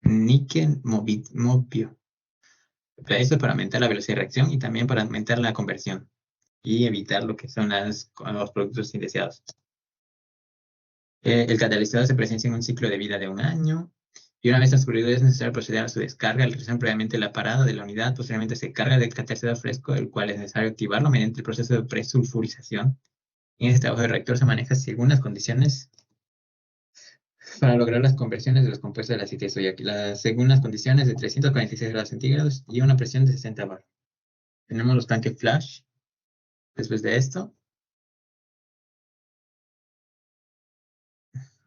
níquel mobio. Esto es para aumentar la velocidad de reacción y también para aumentar la conversión y evitar lo que son los productos indeseados. El catalizador se presencia en un ciclo de vida de 1 año y una vez transcurrido es necesario proceder a su descarga al realizar previamente la parada de la unidad. Posteriormente se carga el catalizador fresco, el cual es necesario activarlo mediante el proceso de presulfurización. En este trabajo de reactor se maneja según las condiciones para lograr las conversiones de los compuestos del aceite de soya, según las condiciones de 346 grados centígrados y una presión de 60 bar. Tenemos los tanques flash. Después de esto,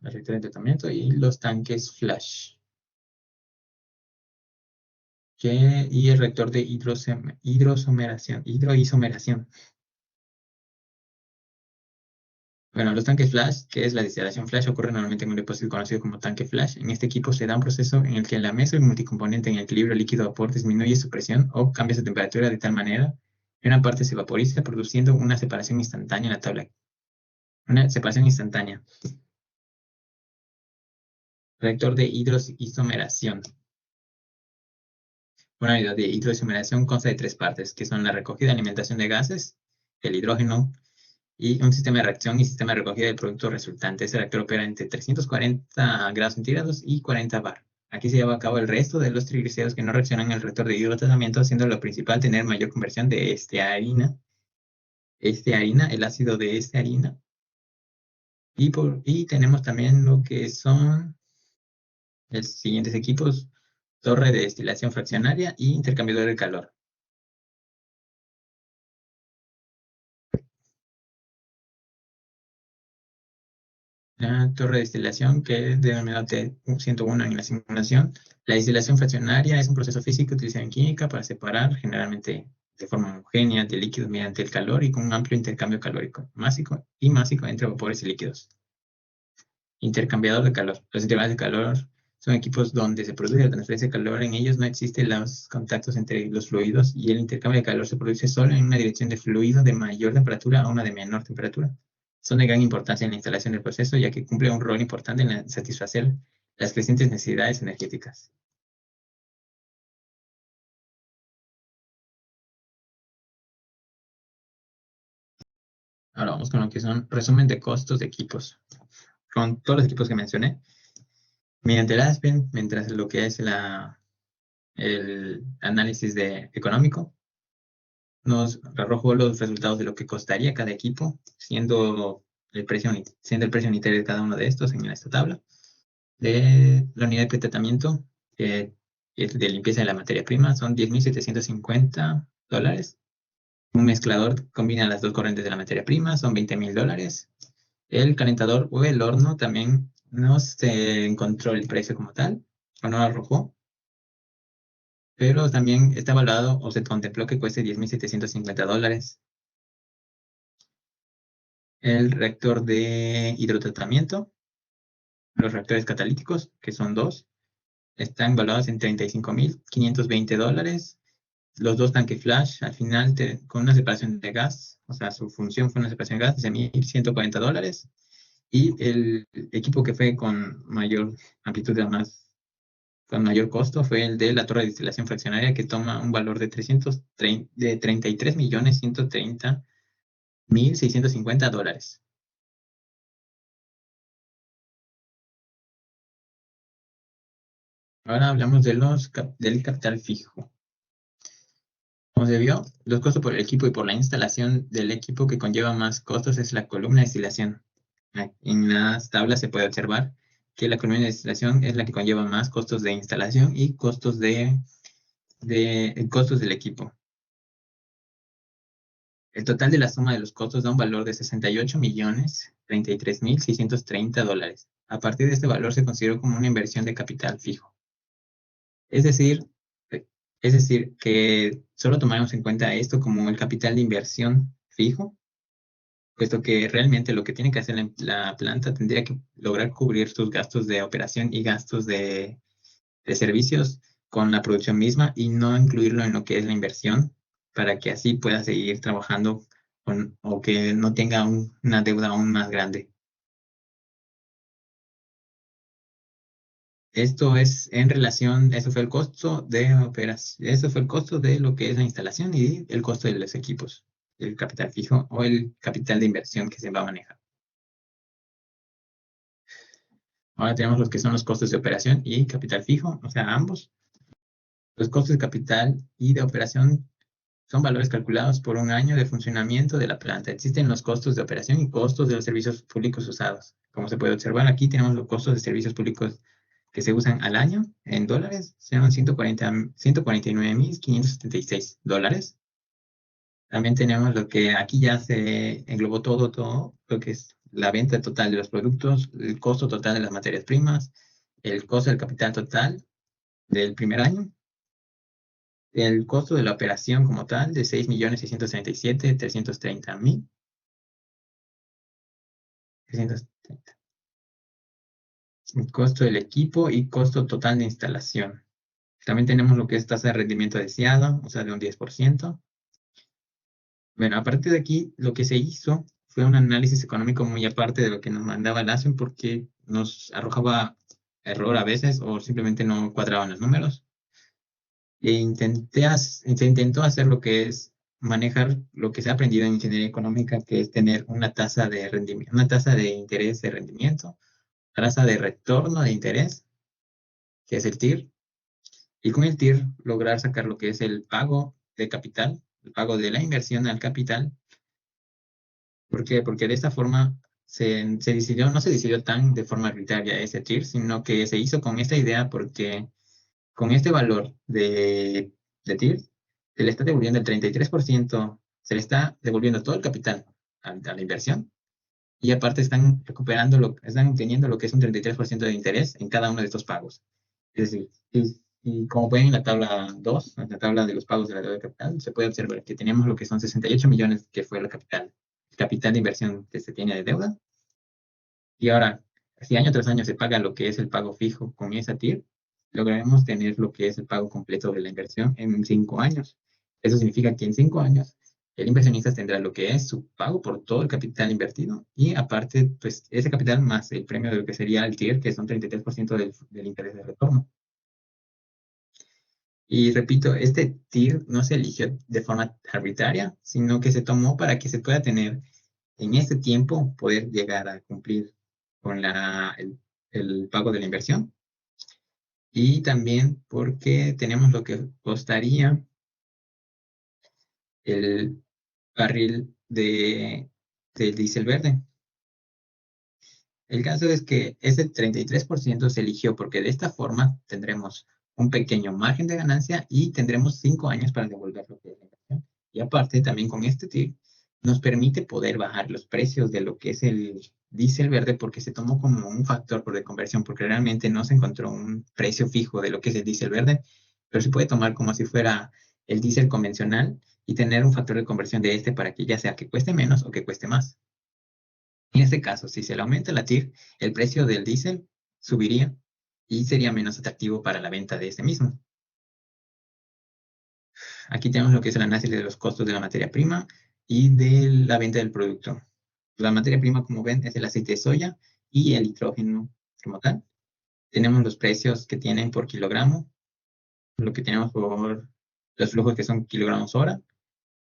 el reactor de tratamiento y los tanques flash. Y el reactor de hidroisomeración. Bueno, los tanques flash, que es la destilación flash, ocurre normalmente en un depósito conocido como tanque flash. En este equipo se da un proceso en el que la mezcla multicomponente en el equilibrio líquido-vapor disminuye su presión o cambia su temperatura de tal manera que una parte se vaporiza, produciendo una separación instantánea en la tabla. Una separación instantánea. Reactor de hidroisomeración. Una unidad de hidroisomeración consta de 3 partes, que son la recogida y alimentación de gases, el hidrógeno, y un sistema de reacción y sistema de recogida del producto resultante. Este reactor opera entre 340 grados centígrados y 40 bar. Aquí se lleva a cabo el resto de los triglicéridos que no reaccionan en el reactor de hidrotratamiento, haciendo lo principal tener mayor conversión de estearina, el ácido de estearina. Y tenemos también lo que son los siguientes equipos: torre de destilación fraccionaria y intercambiador de calor. La torre de destilación, que es denominada T101 en la simulación. La destilación fraccionaria es un proceso físico utilizado en química para separar, generalmente de forma homogénea, de líquidos mediante el calor y con un amplio intercambio calórico másico y másico entre vapores y líquidos. Intercambiador de calor. Los intercambiadores de calor son equipos donde se produce la transferencia de calor. En ellos no existen los contactos entre los fluidos y el intercambio de calor se produce solo en una dirección de fluido de mayor temperatura a una de menor temperatura. Son de gran importancia en la instalación del proceso, ya que cumple un rol importante en satisfacer las crecientes necesidades energéticas. Ahora vamos con lo que son resumen de costos de equipos. Con todos los equipos que mencioné, mediante el ASPEN, mientras lo que es el análisis económico, nos arrojó los resultados de lo que costaría cada equipo, siendo el precio unitario de cada uno de estos en esta tabla. De la unidad de tratamiento de limpieza de la materia prima son $10,750. Un mezclador combina las dos corrientes de la materia prima, son $20,000. El calentador o el horno también no se encontró el precio como tal, o no lo arrojó, pero también está evaluado o se contempló que cueste $10,750. El reactor de hidrotratamiento, los reactores catalíticos, que son dos, están valorados en $35,520. Los dos tanques flash, al final, con una separación de gas, o sea, su función fue una separación de gas de $1,140. Y el equipo que fue con mayor amplitud, con mayor costo, fue el de la torre de destilación fraccionaria, que toma un valor de $33,130,650. Ahora hablamos del capital fijo. Como se vio, los costos por el equipo y por la instalación del equipo que conlleva más costos es la columna de destilación. En las tablas se puede observar que la columna de destilación es la que conlleva más costos de instalación y costos costos del equipo. El total de la suma de los costos da un valor de $68.033.630. A partir de este valor se consideró como una inversión de capital fijo. Es decir, que solo tomaremos en cuenta esto como el capital de inversión fijo, puesto que realmente lo que tiene que hacer la planta tendría que lograr cubrir sus gastos de operación y gastos de servicios con la producción misma y no incluirlo en lo que es la inversión para que así pueda seguir trabajando o que no tenga una deuda aún más grande. Esto es en relación, eso fue el costo de operación, eso fue el costo de lo que es la instalación y el costo de los equipos, el capital fijo o el capital de inversión que se va a manejar. Ahora tenemos los que son los costos de operación y capital fijo, o sea, ambos. Los costos de capital y de operación son valores calculados por un año de funcionamiento de la planta. Existen los costos de operación y costos de los servicios públicos usados. Como se puede observar aquí, tenemos los costos de servicios públicos que se usan al año en dólares, son $149.576. También tenemos lo que aquí ya se englobó todo, lo que es la venta total de los productos, el costo total de las materias primas, el costo del capital total del primer año, el costo de la operación como tal de $6.637.330.330. El costo del equipo y costo total de instalación. También tenemos lo que es tasa de rendimiento deseado, o sea, de un 10%. Bueno, a partir de aquí, lo que se hizo fue un análisis económico muy aparte de lo que nos mandaba el ASEM porque nos arrojaba error a veces o simplemente no cuadraban los números. Se intentó hacer lo que es manejar lo que se ha aprendido en ingeniería económica, que es tener una tasa de rendimiento, una tasa de interés de rendimiento, tasa de retorno de interés, que es el TIR, y con el TIR lograr sacar lo que es el pago de capital, el pago de la inversión al capital. ¿Por qué? Porque de esta forma no se decidió tan de forma arbitraria ese TIR, sino que se hizo con esta idea porque con este valor de TIR se le está devolviendo el 33%, se le está devolviendo todo el capital a la inversión y aparte están obteniendo lo que es un 33% de interés en cada uno de estos pagos. Es decir, y como pueden en la tabla 2, en la tabla de los pagos de la deuda de capital, se puede observar que tenemos lo que son 68 millones, que fue el capital de inversión que se tiene de deuda. Y ahora, si año tras año se paga lo que es el pago fijo con esa TIR, lograremos tener lo que es el pago completo de la inversión en 5 años. Eso significa que en 5 años el inversionista tendrá lo que es su pago por todo el capital invertido y aparte, pues ese capital más el premio de lo que sería el TIR, que son 33% del interés de retorno. Y repito, este TIR no se eligió de forma arbitraria, sino que se tomó para que se pueda tener en este tiempo, poder llegar a cumplir con el pago de la inversión. Y también porque tenemos lo que costaría el barril de diésel verde. El caso es que ese 33% se eligió porque de esta forma tendremos un pequeño margen de ganancia y tendremos 5 años para devolver lo que es la inversión. Y aparte, también con este tip, nos permite poder bajar los precios de lo que es el diésel verde porque se tomó como un factor de conversión, porque realmente no se encontró un precio fijo de lo que es el diésel verde, pero se puede tomar como si fuera el diésel convencional y tener un factor de conversión de este para que ya sea que cueste menos o que cueste más. En este caso, si se le aumenta la TIR, el precio del diésel subiría y sería menos atractivo para la venta de este mismo. Aquí tenemos lo que es el análisis de los costos de la materia prima y de la venta del producto. La materia prima, como ven, es el aceite de soya y el nitrógeno como tal. Tenemos los precios que tienen por kilogramo, lo que tenemos por los flujos que son kilogramos hora,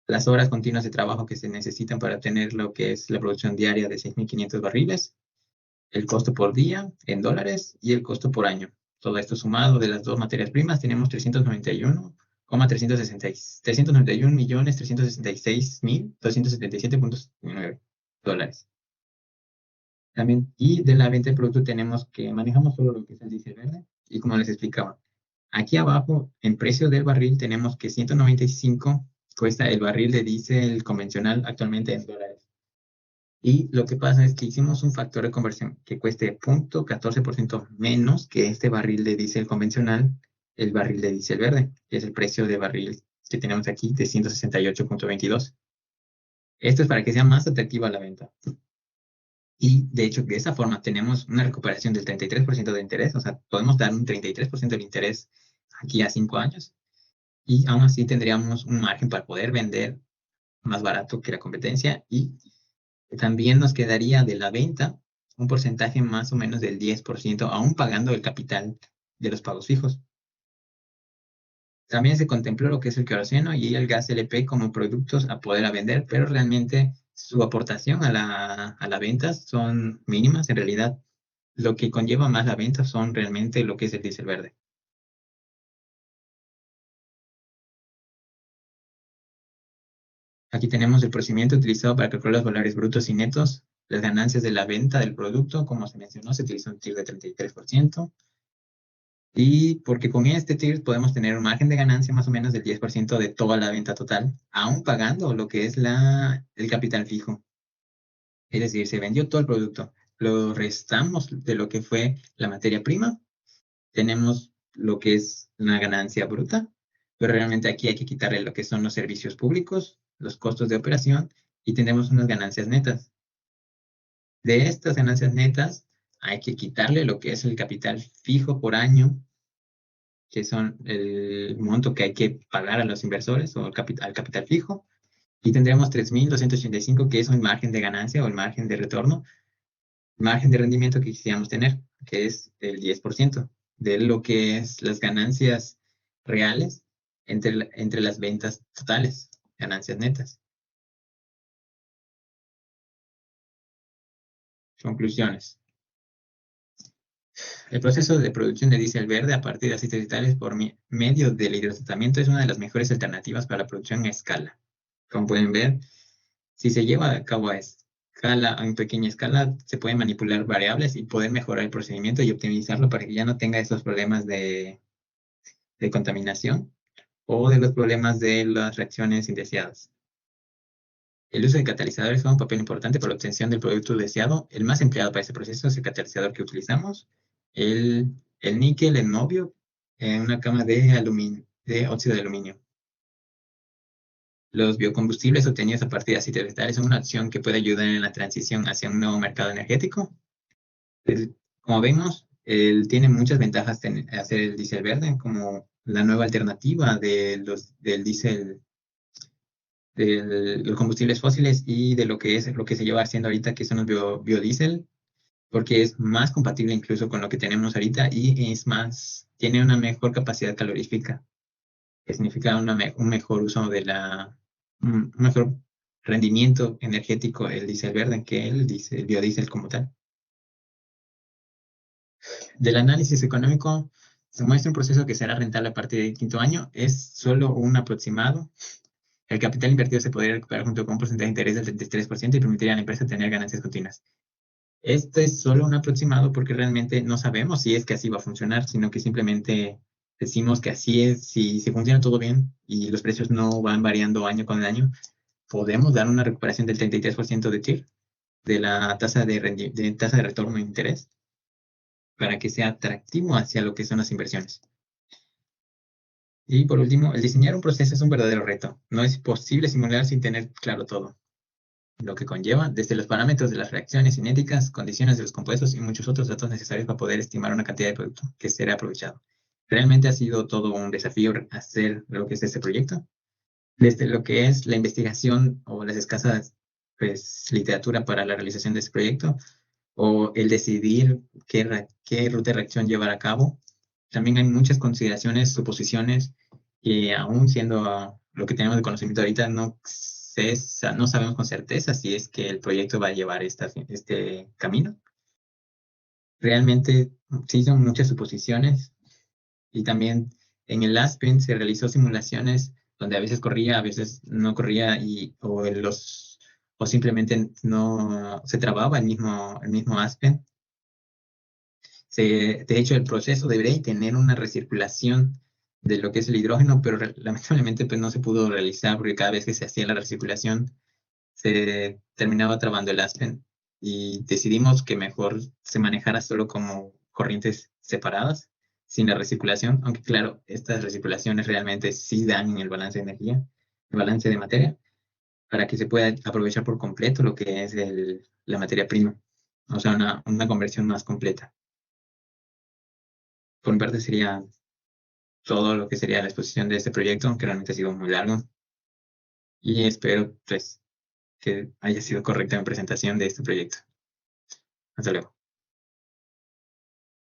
las horas continuas de trabajo que se necesitan para tener lo que es la producción diaria de 6.500 barriles, el costo por día en dólares y el costo por año. Todo esto sumado de las dos materias primas tenemos $391.366.277.9 también. Y de la venta del producto tenemos que manejamos solo lo que es el diésel verde. Y como les explicaba, aquí abajo, en precio del barril, tenemos que 195 cuesta el barril de diésel convencional actualmente en dólares. Y lo que pasa es que hicimos un factor de conversión que cueste 0.14% menos que este barril de diésel convencional, el barril de diésel verde, que es el precio de barril que tenemos aquí de 168.22. Esto es para que sea más atractiva la venta. Y de hecho, de esa forma tenemos una recuperación del 33% de interés, o sea, podemos dar un 33% de interés aquí a 5 años y aún así tendríamos un margen para poder vender más barato que la competencia y también nos quedaría de la venta un porcentaje más o menos del 10%, aún pagando el capital de los pagos fijos. También se contempló lo que es el queroseno y el gas LP como productos a poder vender, pero realmente su aportación a la venta son mínimas. En realidad, lo que conlleva más la venta son realmente lo que es el diésel verde. Aquí tenemos el procedimiento utilizado para calcular los valores brutos y netos, las ganancias de la venta del producto. Como se mencionó, se utilizó un TIR de 33%. Y porque con este TIR podemos tener un margen de ganancia más o menos del 10% de toda la venta total, aún pagando lo que es el capital fijo. Es decir, se vendió todo el producto, lo restamos de lo que fue la materia prima, tenemos lo que es una ganancia bruta, pero realmente aquí hay que quitarle lo que son los servicios públicos, los costos de operación y tenemos unas ganancias netas. De estas ganancias netas hay que quitarle lo que es el capital fijo por año, que son el monto que hay que pagar a los inversores o al capital fijo, y tendremos 3.285, que es un margen de ganancia o el margen de retorno, margen de rendimiento que quisiéramos tener, que es el 10% de lo que es las ganancias reales entre las ventas totales, ganancias netas. Conclusiones. El proceso de producción de diésel verde a partir de aceites vegetales por medio del hidrotratamiento es una de las mejores alternativas para la producción a escala. Como pueden ver, si se lleva a cabo a escala, en pequeña escala, se pueden manipular variables y poder mejorar el procedimiento y optimizarlo para que ya no tenga esos problemas de contaminación o de los problemas de las reacciones indeseadas. El uso de catalizadores juega un papel importante para la obtención del producto deseado. El más empleado para este proceso es el catalizador que utilizamos, el níquel en novio en una cama de óxido de aluminio. Los biocombustibles obtenidos a partir de aceites vegetales son una opción que puede ayudar en la transición hacia un nuevo mercado energético. Como vemos, tiene muchas ventajas hacer el diésel verde como la nueva alternativa del diésel, de los combustibles fósiles y de lo que se lleva haciendo ahorita, que son los biodiesel, porque es más compatible incluso con lo que tenemos ahorita y tiene una mejor capacidad calorífica, que significa un mejor uso un mejor rendimiento energético el diésel verde que el biodiesel como tal. Del análisis económico se muestra un proceso que será rentable a partir del quinto año. Es solo un aproximado. El capital invertido se podría recuperar junto con un porcentaje de interés del 33% y permitiría a la empresa tener ganancias continuas. Este es solo un aproximado porque realmente no sabemos si es que así va a funcionar, sino que simplemente decimos que así es. Si funciona todo bien y los precios no van variando año con año, podemos dar una recuperación del 33% de TIR, de la tasa de retorno de interés, para que sea atractivo hacia lo que son las inversiones. Y por último, el diseñar un proceso es un verdadero reto. No es posible simular sin tener claro todo, lo que conlleva desde los parámetros de las reacciones cinéticas, condiciones de los compuestos y muchos otros datos necesarios para poder estimar una cantidad de producto que será aprovechado. Realmente ha sido todo un desafío hacer lo que es este proyecto. Desde lo que es la investigación o las escasas literatura para la realización de este proyecto, o el decidir qué ruta de reacción llevar a cabo. También hay muchas consideraciones, suposiciones, que aún siendo lo que tenemos de conocimiento ahorita, no sabemos con certeza si es que el proyecto va a llevar este camino. Realmente sí son muchas suposiciones y también En el Aspen se realizó simulaciones donde a veces corría, a veces no corría o simplemente no se trababa el mismo Aspen. De hecho, el proceso debería tener una recirculación de lo que es el hidrógeno, pero lamentablemente pues, no se pudo realizar porque cada vez que se hacía la recirculación se terminaba trabando el Aspen y decidimos que mejor se manejara solo como corrientes separadas, sin la recirculación, aunque claro, estas recirculaciones realmente sí dan en el balance de energía, el balance de materia, para que se pueda aprovechar por completo lo que es la materia prima, o sea, una conversión más completa. Por mi parte sería todo lo que sería la exposición de este proyecto, que realmente ha sido muy largo, y espero pues que haya sido correcta mi presentación de este proyecto. Hasta luego.